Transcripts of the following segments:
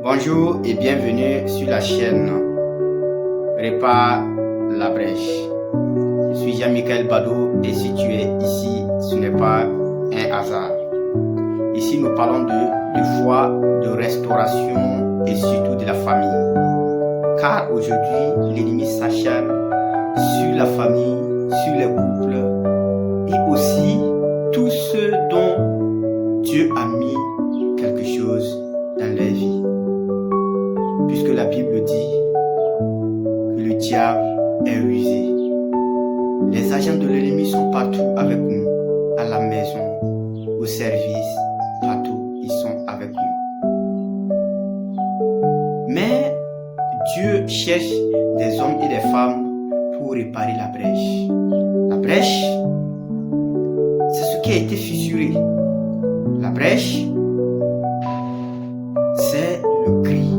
Bonjour et bienvenue sur la chaîne Répare la brèche. Je suis Jean-Michel Badou et si tu es ici, ce n'est pas un hasard. Ici, nous parlons de foi, de restauration et surtout de la famille. Car aujourd'hui, l'ennemi s'acharne sur la famille, sur les couples et aussi tous ceux dont Dieu a mis quelque chose dans leur vie. Puisque la Bible dit que le diable est rusé. Les agents de l'ennemi sont partout avec nous, à la maison, au service, partout, ils sont avec nous. Mais Dieu cherche des hommes et des femmes pour réparer la brèche. La brèche, c'est ce qui a été fissuré. La brèche, c'est le cri,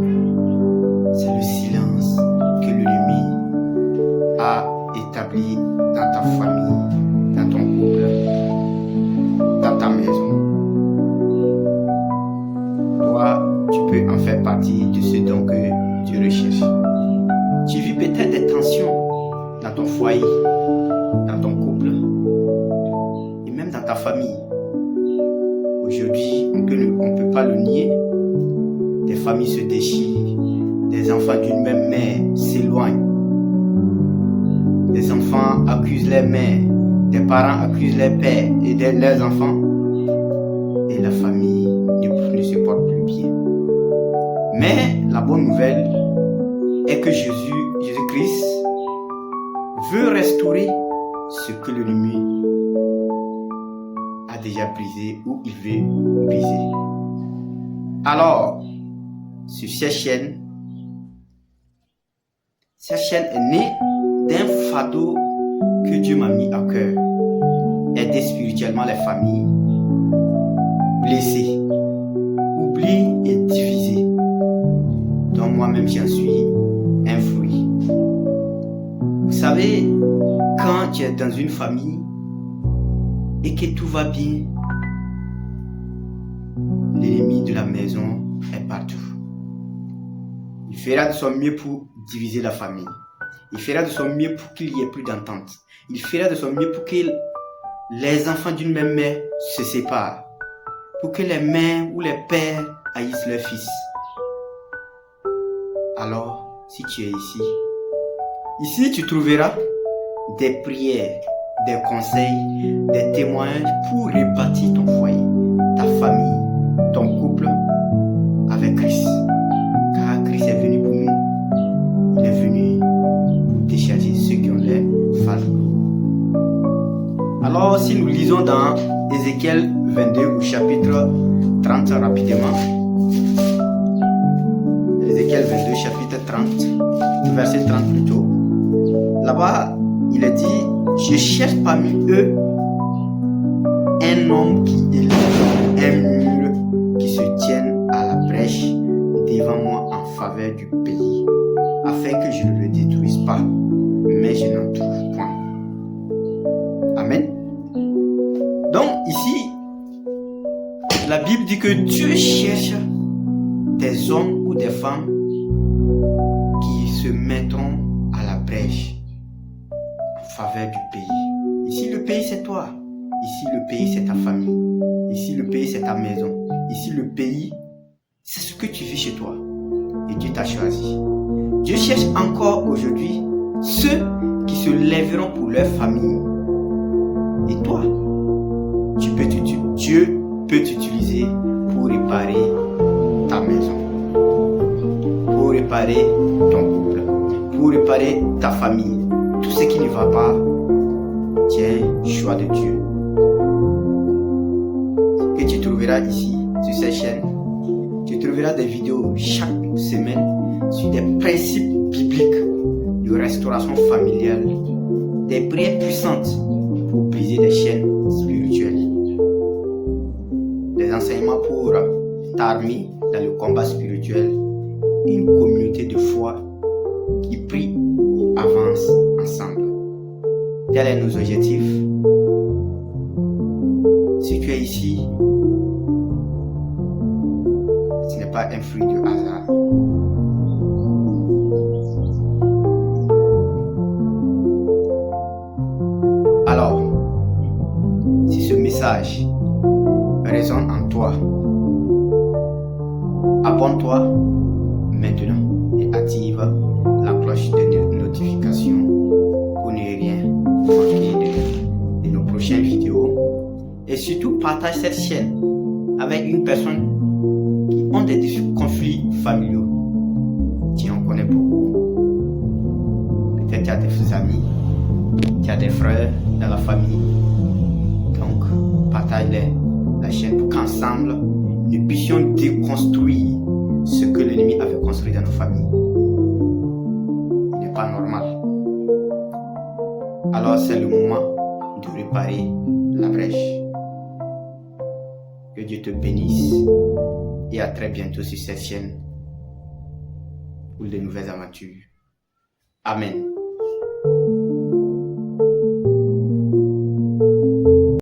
c'est le silence que l'ennemi a établi dans ta famille, dans ton couple, dans ta maison. Toi, tu peux en faire partie de ce dont que tu recherches. Tu vis peut-être des tensions dans ton foyer, dans ton couple et même dans ta famille. Aujourd'hui, on ne peut pas le nier. Des familles se déchirent, des enfants d'une même mère s'éloignent, des enfants accusent les mères, des parents accusent les pères et leurs enfants, et la famille ne se porte plus bien. Mais la bonne nouvelle est que Jésus-Christ veut restaurer ce que l'ennemi a déjà brisé ou il veut briser. Alors, sur cette chaîne est née d'un fardeau que Dieu m'a mis à cœur. Aider spirituellement les familles blessées, oubliées et divisées, dont moi-même j'en suis un fruit. Vous savez, quand tu es dans une famille et que tout va bien, l'ennemi de la maison est partout. Il fera de son mieux pour diviser la famille. Il fera de son mieux pour qu'il n'y ait plus d'entente. Il fera de son mieux pour que les enfants d'une même mère se séparent. Pour que les mères ou les pères haïssent leurs fils. Alors, si tu es ici tu trouveras des prières, des conseils, des témoignages pour rebâtir ton foyer, ta famille, ton couple avec Christ. Car Christ est venu pour nous. Il est venu pour décharger ceux qui ont les fardeaux. Alors, si nous lisons dans Ézéchiel 22 au chapitre 30 rapidement. Ézéchiel 22 chapitre 30, verset 30 plutôt. Là-bas, il est dit, je cherche parmi eux un homme qui élève un mur qui se tienne à la brèche devant moi en faveur du pays, afin que je ne le détruise pas, mais je n'en trouve point. Amen. Donc ici, la Bible dit que Dieu cherche des hommes ou des femmes qui se mettront à la brèche en faveur du pays. Ici, le pays, c'est toi. Ici, le pays, c'est ta famille. Ici, le pays, c'est ta maison. Ici, le pays, c'est ce que tu vis chez toi. Et Dieu t'a choisi. Dieu cherche encore aujourd'hui ceux qui se lèveront pour leur famille. Et toi, Dieu peut t'utiliser pour réparer ta maison, pour réparer ton couple, pour réparer ta famille. Tout ce qui ne va pas, tiens, choix de Dieu. Que tu trouveras ici, sur cette chaîne, tu trouveras des vidéos chaque semaine sur des principes bibliques de restauration familiale, des prières puissantes pour briser des chaînes spirituelles, des enseignements pour t'armer dans le combat spirituel, une communauté de foi qui prie et avance ensemble. Quels sont nos objectifs? Si tu es ici, ce n'est pas un fruit de hasard. Alors, si ce message résonne en toi, abonne-toi maintenant et active la cloche de notification pour ne rien manquer de nos prochaines vidéos. Et surtout, partage cette chaîne avec une personne qui ont des conflits familiaux. Tu en connais beaucoup. Peut-être tu as des amis, tu as des frères dans la famille. Donc, partage la chaîne pour qu'ensemble, nous puissions déconstruire ce que l'ennemi avait construit dans nos familles. Il n'est pas normal. Alors c'est le moment de réparer la brèche. Que Dieu te bénisse et à très bientôt sur cette chaîne pour de nouvelles aventures. Amen.